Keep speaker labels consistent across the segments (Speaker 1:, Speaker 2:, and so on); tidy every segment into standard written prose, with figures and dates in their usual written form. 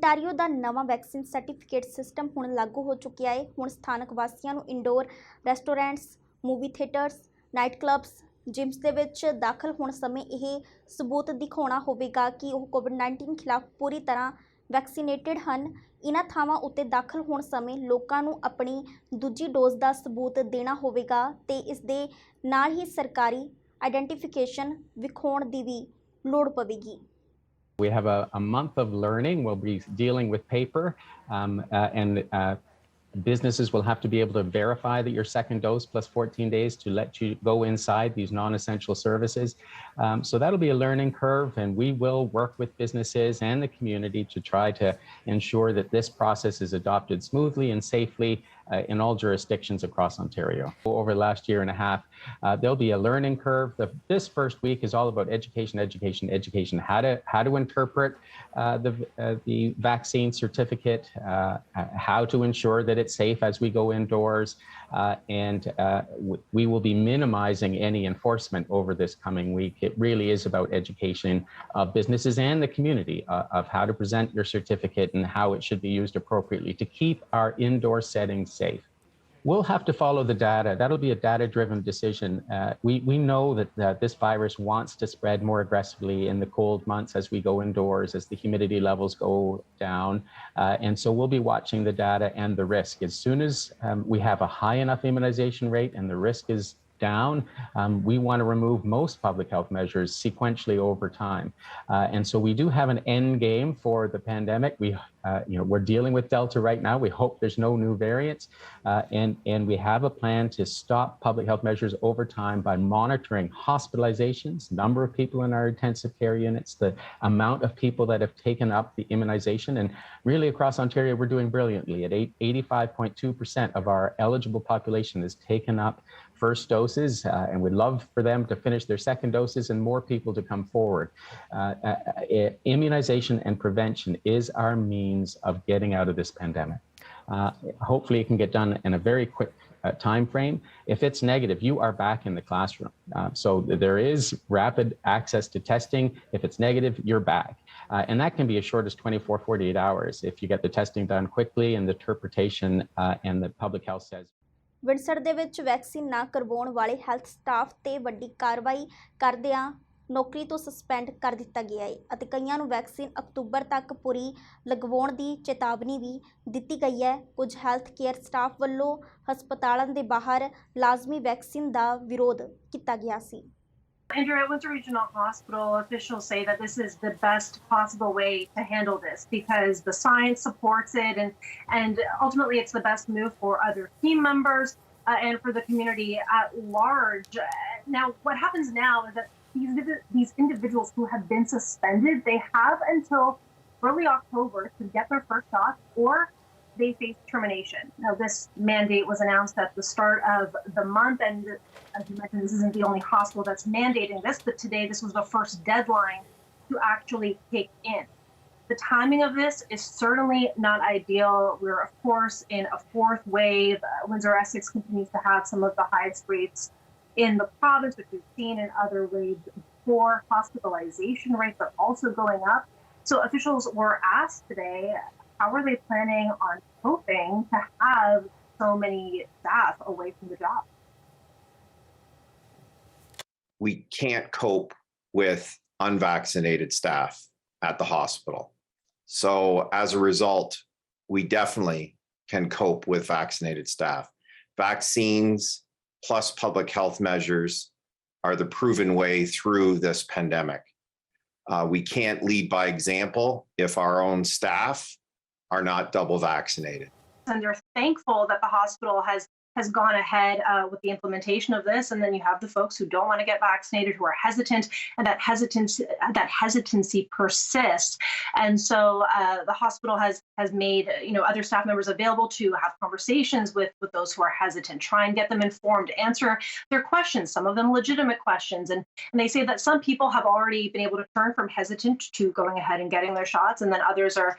Speaker 1: Ontario ਦਾ ਨਵਾਂ vaccine certificate system ਹੁਣ ਲਾਗੂ ਹੋ ਚੁੱਕਿਆ ਹੈ। ਹੁਣ ਸਥਾਨਕ ਵਾਸੀਆਂ ਨੂੰ indoor restaurants, movie theatres, night clubs, gyms ਦੇ ਵਿੱਚ ਦਾਖਲ ਹੋਣ ਸਮੇਂ ਇਹ ਸਬੂਤ ਦਿਖਾਉਣਾ ਹੋਵੇਗਾ ਕਿ ਉਹ ਕੋਵਿਡ-19 ਖਿਲਾਫ ਪੂਰੀ ਤਰ੍ਹਾਂ ਵੈਕਸੀਨੇਟਡ ਹਨ। ਇਨ੍ਹਾਂ ਥਾਵਾਂ ਉੱਤੇ ਦਾਖਲ ਹੋਣ ਸਮੇਂ ਲੋਕਾਂ ਨੂੰ ਆਪਣੀ ਦੂਜੀ ਡੋਜ਼ ਦਾ ਸਬੂਤ ਦੇਣਾ ਹੋਵੇਗਾ ਤੇ ਇਸ ਦੇ ਨਾਲ ਹੀ ਸਰਕਾਰੀ ਆਈਡੈਂਟੀਫਿਕੇਸ਼ਨ ਵਿਖਾਉਣ ਦੀ ਵੀ ਲੋੜ ਪਵੇਗੀ।
Speaker 2: We have a month of learning. We'll be dealing with paper and businesses will have to be able to verify that your second dose plus 14 days to let you go inside these non-essential services. So that'll be a learning curve, and we will work with businesses and the community to try to ensure that this process is adopted smoothly and safely in all jurisdictions across Ontario. Over the last year and a half, there'll be a learning curve. This first week is all about education, how to interpret the vaccine certificate, how to ensure that it's safe as we go indoors, and we will be minimizing any enforcement over this coming week. It really is about education of businesses and the community of how to present your certificate and how it should be used appropriately to keep our indoor settings safe. We'll have to follow the data. That'll be a data-driven decision. We know that this virus wants to spread more aggressively in the cold months as we go indoors, as the humidity levels go down. And so we'll be watching the data and the risk. As soon as we have a high enough immunization rate and the risk is down, we want to remove most public health measures sequentially over time. And so we do have an end game for the pandemic. We're dealing with Delta right now. We hope there's no new variants. And we have a plan to stop public health measures over time by monitoring hospitalizations, number of people in our intensive care units, the amount of people that have taken up the immunization. And really across Ontario, we're doing brilliantly. At 85.2% of our eligible population has taken up first doses, and we'd love for them to finish their second doses and more people to come forward. Immunization and prevention is our means of getting out of this pandemic. Hopefully it can get done in a very quick time frame. If it's negative, you are back in the classroom. So there is rapid access to testing. If it's negative, you're back. And that can be as short as 24, 48 hours if you get the testing done quickly and the interpretation and the public health says.
Speaker 1: Windsor ਦੇ ਵਿੱਚ vaccine ਨਾ ਕਰਵਾਉਣ ਵਾਲੇ health staff ਤੇ ਵੱਡੀ ਕਾਰਵਾਈ ਕਰਦਿਆਂ ਨੌਕਰੀ ਤੋਂ ਸਸਪੈਂਡ ਕਰ ਦਿੱਤਾ ਗਿਆ ਹੈ ਅਤੇ ਕਈਆਂ ਨੂੰ ਵੈਕਸੀਨ ਅਕਤੂਬਰ ਤੱਕ ਪੂਰੀ ਲਗਵਾਉਣ ਦੀ ਚੇਤਾਵਨੀ ਵੀ ਦਿੱਤੀ ਗਈ ਹੈ। ਕੁਝ ਹੈਲਥ ਕੇਅਰ ਸਟਾਫ ਵੱਲੋਂ ਹਸਪਤਾਲਾਂ ਦੇ ਬਾਹਰ ਲਾਜ਼ਮੀ ਵੈਕਸੀਨ ਦਾ ਵਿਰੋਧ ਕੀਤਾ ਗਿਆ ਸੀ।
Speaker 3: Andrew, at Windsor Regional Hospital, officials say that this is the best possible way to handle this because the science supports it and ultimately it's the best move for other team members and for the community at large. Now, what happens now is that these individuals who have been suspended, they have until early October to get their first shot or they face termination. Now, this mandate was announced at the start of the month, and as you mentioned, this isn't the only hospital that's mandating this, but today this was the first deadline to actually kick in. The timing of this is certainly not ideal. We're, of course, in a fourth wave. Windsor-Essex continues to have some of the highest rates in the province, which we've seen in other waves before. Hospitalization rates are also going up. So officials were asked today, how are they planning on coping to have so many staff away from the job?
Speaker 4: We can't cope with unvaccinated staff at the hospital. So as a result, we definitely can cope with vaccinated staff. Vaccines plus public health measures are the proven way through this pandemic. We can't lead by example if our own staff are not double vaccinated.
Speaker 3: And they're thankful that the hospital has gone ahead with the implementation of this, and then you have the folks who don't want to get vaccinated, who are hesitant, and that hesitancy persists. And so the hospital has made other staff members available to have conversations with those who are hesitant, try and get them informed, answer their questions, some of them legitimate questions, and they say that some people have already been able to turn from hesitant to going ahead and getting their shots, and then others are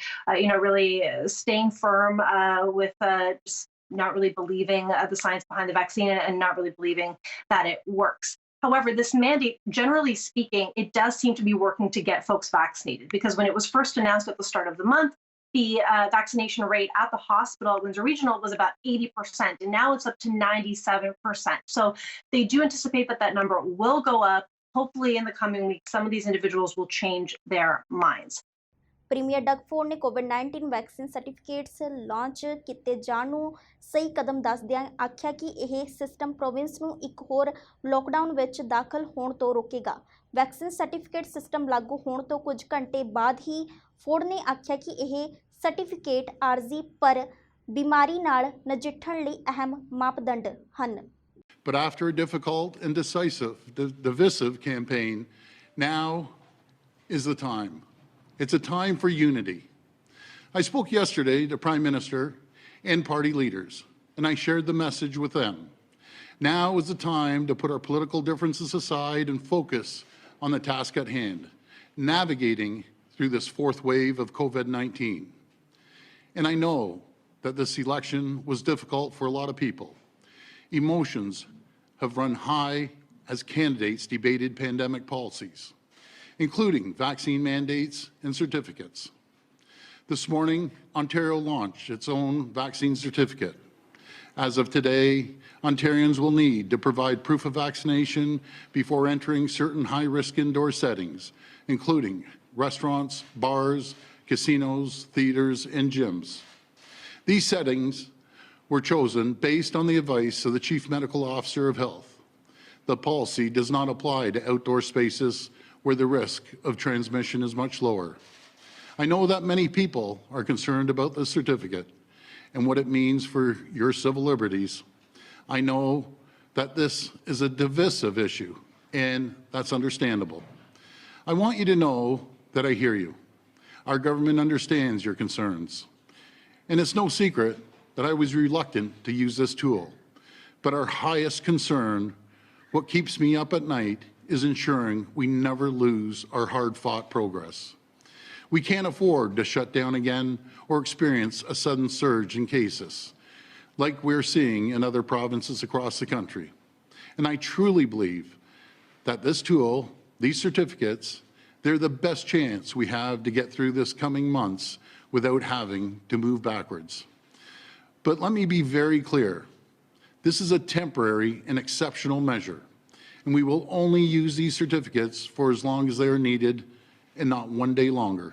Speaker 3: really staying firm with just not really believing the science behind the vaccine and not really believing that it works. However, this mandate, generally speaking, it does seem to be working to get folks vaccinated because when it was first announced at the start of the month, the vaccination rate at the hospital, Windsor Regional, was about 80%, and now it's up to 97%. So they do anticipate that that number will go up. Hopefully in the coming weeks, some of these individuals will change their minds.
Speaker 1: Premier Doug Ford ਨੇ ਕੋਵਿਡ-19 vaccine certificates launch ਕੀਤੇ ਜਾਣ ਨੂੰ ਸਹੀ ਕਦਮ ਦੱਸਦਿਆਂ ਆਖਿਆ ਕਿ ਇਹ ਸਿਸਟਮ ਪ੍ਰੋਵਿੰਸ ਨੂੰ ਇੱਕ ਹੋਰ ਲੋਕਡਾਊਨ ਵਿੱਚ ਦਾਖਲ ਹੋਣ ਤੋਂ ਰੋਕੇਗਾ। ਵੈਕਸੀਨ ਸਰਟੀਫਿਕੇਟ ਸਿਸਟਮ ਲਾਗੂ ਹੋਣ ਤੋਂ ਕੁਝ ਘੰਟੇ ਬਾਅਦ ਹੀ ਫੋਰਡ ਨੇ ਆਖਿਆ ਕਿ ਇਹ ਸਰਟੀਫਿਕੇਟ ਆਰਜ਼ੀ ਪਰ ਬਿਮਾਰੀ ਨਾਲ ਨਜਿੱਠਣ ਲਈ ਅਹਿਮ ਮਾਪਦੰਡ ਹਨ।
Speaker 5: But after a difficult and divisive campaign, now is the time. It's a time for unity. I spoke yesterday to Prime Minister and party leaders, and I shared the message with them. Now is the time to put our political differences aside and focus on the task at hand, navigating through this fourth wave of COVID-19. And I know that this election was difficult for a lot of people. Emotions have run high as candidates debated pandemic policies, including vaccine mandates and certificates. This morning, Ontario launched its own vaccine certificate. As of today, Ontarians will need to provide proof of vaccination before entering certain high-risk indoor settings, including restaurants, bars, casinos, theaters, and gyms. These settings were chosen based on the advice of the Chief Medical Officer of Health. The policy does not apply to outdoor spaces where the risk of transmission is much lower. I know that many people are concerned about this certificate and what it means for your civil liberties. I know that this is a divisive issue, and that's understandable. I want you to know that I hear you. Our government understands your concerns. And it's no secret that I was reluctant to use this tool. But our highest concern, what keeps me up at night, is ensuring we never lose our hard-fought progress. We can't afford to shut down again or experience a sudden surge in cases, like we're seeing in other provinces across the country. And I truly believe that this tool, these certificates, they're the best chance we have to get through this coming months without having to move backwards. But let me be very clear. This is a temporary and exceptional measure, and we will only use these certificates for as long as they are needed and not one day longer.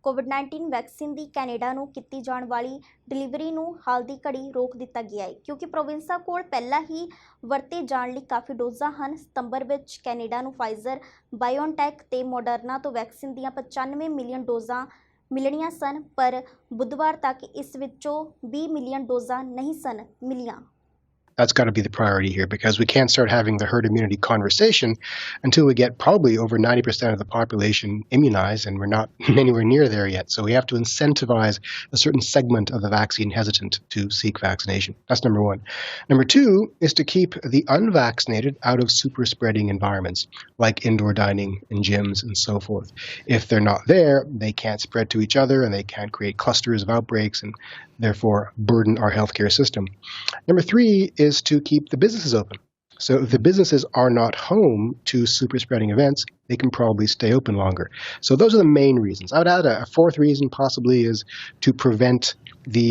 Speaker 1: COVID-19 vaccine the Canada ਨੂੰ ਕੀਤੀ ਜਾਣ ਵਾਲੀ delivery ਨੂੰ ਹਾਲ ਦੀ ਘੜੀ ਰੋਕ ਦਿੱਤਾ ਗਿਆ ਹੈ ਕਿਉਂਕਿ ਪ੍ਰੋਵਿੰਸਾਂ ਕੋਲ ਪਹਿਲਾਂ ਹੀ ਵਰਤੇ ਜਾਣ ਲਈ ਕਾਫੀ ਡੋਜ਼ਾਂ ਹਨ। ਸਤੰਬਰ ਵਿੱਚ ਕੈਨੇਡਾ ਨੂੰ ਫਾਈਜ਼ਰ, ਬਾਇਓਨਟੈਕ ਤੇ ਮੋਡਰਨਾ ਤੋਂ ਵੈਕਸੀਨ ਦੀਆਂ 95 ਮਿਲੀਅਨ ਡੋਜ਼ਾਂ ਮਿਲਣੀਆਂ ਸਨ, ਪਰ ਬੁੱਧਵਾਰ ਤੱਕ ਇਸ ਵਿੱਚੋਂ 20 ਮਿਲੀਅਨ ਡੋਜ਼ਾਂ ਨਹੀਂ ਸਨ ਮਿਲੀਆਂ।
Speaker 6: That's got to be the priority here, because we can't start having the herd immunity conversation until we get probably over 90% of the population immunized, and we're not anywhere near there yet. So we have to incentivize a certain segment of the vaccine hesitant to seek vaccination. That's number one. Number two is to keep the unvaccinated out of super spreading environments like indoor dining and gyms and so forth. If they're not there, they can't spread to each other and they can't create clusters of outbreaks and therefore burden our healthcare system. Number three is to keep the businesses open. So if the businesses are not home to super spreading events, they can probably stay open longer. So those are the main reasons. I would add a fourth reason possibly is to prevent the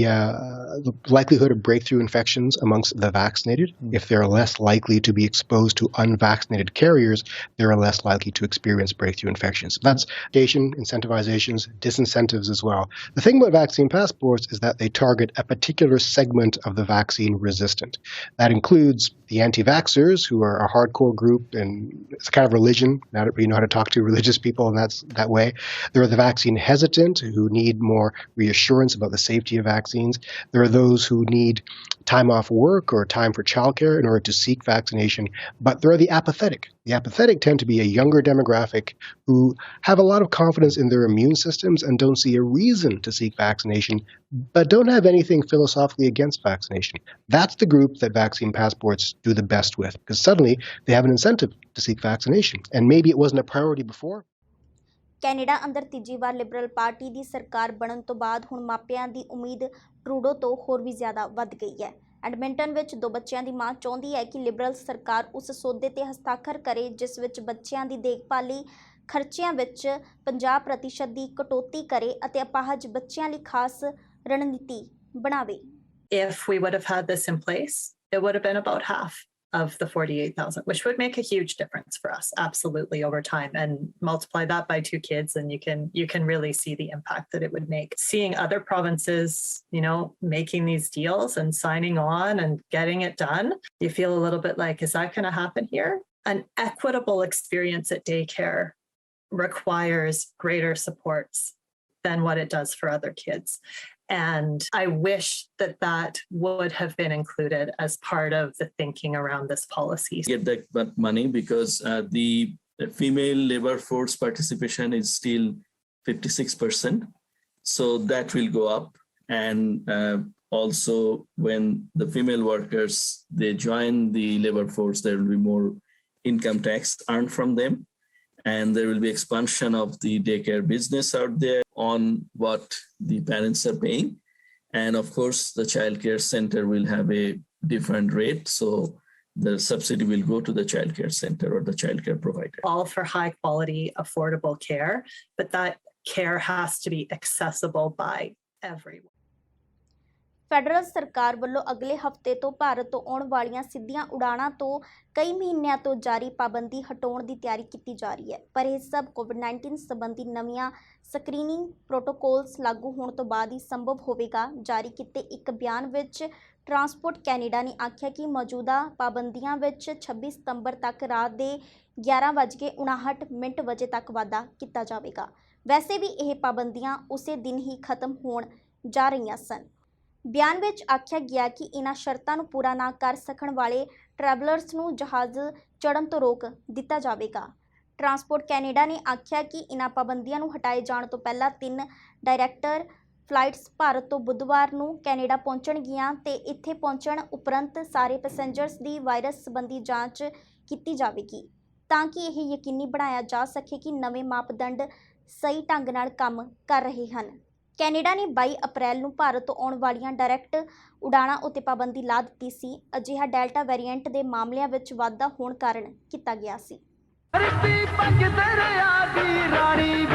Speaker 6: likelihood of breakthrough infections amongst the vaccinated. If they're less likely to be exposed to unvaccinated carriers, they're less likely to experience breakthrough infections. That's education, incentivizations, disincentives as well. The thing about vaccine passports is that they target a particular segment of the vaccine resistant. That includes the anti-vaxxers, who are a hardcore group, and it's kind of religion. Now that we know how to talk to religious people, and that's that way. There are the vaccine hesitant, who need more reassurance about the safety of vaccines. There are those who need time off work or time for childcare in order to seek vaccination. But there are the apathetic. The apathetic tend to be a younger demographic who have a lot of confidence in their immune systems and don't see a reason to seek vaccination, but don't have anything philosophically against vaccination. That's the group that vaccine passports do the best with, because suddenly they have an incentive to seek vaccination. And maybe it wasn't a priority before.
Speaker 1: Canada ਅੰਦਰ ਤੀਜੀ ਵਾਰ Liberal party ਦੀ ਸਰਕਾਰ ਬਣਨ ਤੋਂ ਬਾਅਦ ਹੁਣ ਮਾਪਿਆਂ ਦੀ ਉਮੀਦ Trudeau ਤੋਂ ਹੋਰ ਵੀ ਜ਼ਿਆਦਾ ਵੱਧ ਗਈ ਹੈ। ਐਡਮਿੰਟਨ ਵਿੱਚ 2 ਬੱਚਿਆਂ ਦੀ ਮਾਂ ਚਾਹੁੰਦੀ ਹੈ ਕਿ ਲਿਬਰਲ ਸਰਕਾਰ ਉਸ ਸੌਦੇ ਤੇ ਹਸਤਾਖਰ ਕਰੇ ਜਿਸ ਵਿੱਚ ਬੱਚਿਆਂ ਦੀ ਦੇਖਭਾਲ ਲਈ ਖਰਚਿਆਂ ਵਿੱਚ 50% ਦੀ ਕਟੌਤੀ ਕਰੇ ਅਤੇ ਅਪਾਹਜ ਬੱਚਿਆਂ ਲਈ ਖਾਸ ਰਣਨੀਤੀ ਬਣਾਵੇ।
Speaker 7: If we would have had this in place, it would have been about half of the 48,000, which would make a huge difference for us, absolutely, over time. And multiply that by 2 kids, and you can really see the impact that it would make. Seeing other provinces, you know, making these deals and signing on and getting it done, you feel a little bit like, is that going to happen here? An equitable experience at daycare requires greater supports than what it does for other kids. And I wish that that would have been included as part of the thinking around this policy.
Speaker 8: Get that money because the female labor force participation is still 56%. So that will go up. And also when the female workers, they join the labor force, there will be more income tax earned from them. And there will be expansion of the daycare business out there on what the parents are paying. And of course, the childcare center will have a different rate. So the subsidy will go to the childcare center or the childcare provider.
Speaker 7: All for high quality, affordable care, but that care has to be accessible by everyone.
Speaker 1: Federal ਸਰਕਾਰ ਵੱਲੋਂ ਅਗਲੇ ਹਫ਼ਤੇ ਤੋਂ ਭਾਰਤ ਤੋਂ ਆਉਣ ਵਾਲੀਆਂ ਸਿੱਧੀਆਂ ਉਡਾਣਾਂ ਤੋਂ ਕਈ ਮਹੀਨਿਆਂ ਤੋਂ ਜਾਰੀ ਪਾਬੰਦੀ ਹਟਾਉਣ ਦੀ ਤਿਆਰੀ ਕੀਤੀ ਜਾ ਰਹੀ ਹੈ, ਪਰ ਇਹ ਸਭ ਕੋਵਿਡ-19 ਸੰਬੰਧੀ ਨਵੀਆਂ ਸਕਰੀਨਿੰਗ ਪ੍ਰੋਟੋਕੋਲਸ ਲਾਗੂ ਹੋਣ ਤੋਂ ਬਾਅਦ ਹੀ ਸੰਭਵ ਹੋਵੇਗਾ। ਜਾਰੀ ਕੀਤੇ ਇੱਕ ਬਿਆਨ ਵਿੱਚ ਟਰਾਂਸਪੋਰਟ ਕੈਨੇਡਾ ਨੇ ਆਖਿਆ ਕਿ ਮੌਜੂਦਾ ਪਾਬੰਦੀਆਂ ਵਿੱਚ 26 ਸਤੰਬਰ ਤੱਕ ਰਾਤ ਦੇ 11:59 ਵਜੇ ਤੱਕ ਵਾਧਾ ਕੀਤਾ ਜਾਵੇਗਾ। ਵੈਸੇ ਵੀ ਇਹ ਪਾਬੰਦੀਆਂ ਉਸੇ ਦਿਨ ਹੀ ਖਤਮ ਹੋਣ ਜਾ ਰਹੀਆਂ ਸਨ। ਬਿਆਨ ਵਿੱਚ ਆਖਿਆ ਗਿਆ ਕਿ ਇਹਨਾਂ ਸ਼ਰਤਾਂ ਨੂੰ ਪੂਰਾ ਨਾ ਕਰ ਸਕਣ ਵਾਲੇ ਟਰੈਵਲਰਸ ਨੂੰ ਜਹਾਜ਼ ਚੜ੍ਹਨ ਤੋਂ ਰੋਕ ਦਿੱਤਾ ਜਾਵੇਗਾ। ਟਰਾਂਸਪੋਰਟ ਕੈਨੇਡਾ ਨੇ ਆਖਿਆ ਕਿ ਇਹਨਾਂ ਪਾਬੰਦੀਆਂ ਨੂੰ ਹਟਾਏ ਜਾਣ ਤੋਂ ਪਹਿਲਾਂ 3 ਡਾਇਰੈਕਟਰ ਫਲਾਈਟਸ ਭਾਰਤ ਤੋਂ ਬੁੱਧਵਾਰ ਨੂੰ ਕੈਨੇਡਾ ਪਹੁੰਚਣਗੀਆਂ ਤੇ ਇੱਥੇ ਪਹੁੰਚਣ ਉਪਰੰਤ ਸਾਰੇ ਪੈਸੇਂਜਰਸ ਦੀ ਵਾਇਰਸ ਸੰਬੰਧੀ ਜਾਂਚ ਕੀਤੀ ਜਾਵੇਗੀ ਤਾਂ ਕਿ ਇਹ ਯਕੀਨੀ ਬਣਾਇਆ ਜਾ ਸਕੇ ਕਿ ਨਵੇਂ ਮਾਪਦੰਡ ਸਹੀ ਢੰਗ ਨਾਲ ਕੰਮ ਕਰ ਰਹੇ ਹਨ। ਕੈਨੇਡਾ ਨੇ 22 ਅਪ੍ਰੈਲ ਨੂੰ ਭਾਰਤ ਤੋਂ ਆਉਣ ਵਾਲੀਆਂ ਡਾਇਰੈਕਟ ਉਡਾਣਾਂ ਉੱਤੇ ਪਾਬੰਦੀ ਲਾ ਦਿੱਤੀ ਸੀ। ਅਜਿਹਾ ਡੈਲਟਾ ਵੇਰੀਐਂਟ ਦੇ ਮਾਮਲਿਆਂ ਵਿੱਚ ਵਾਧਾ ਹੋਣ ਕਾਰਨ ਕੀਤਾ ਗਿਆ ਸੀ।
Speaker 9: ਰਾਣੀ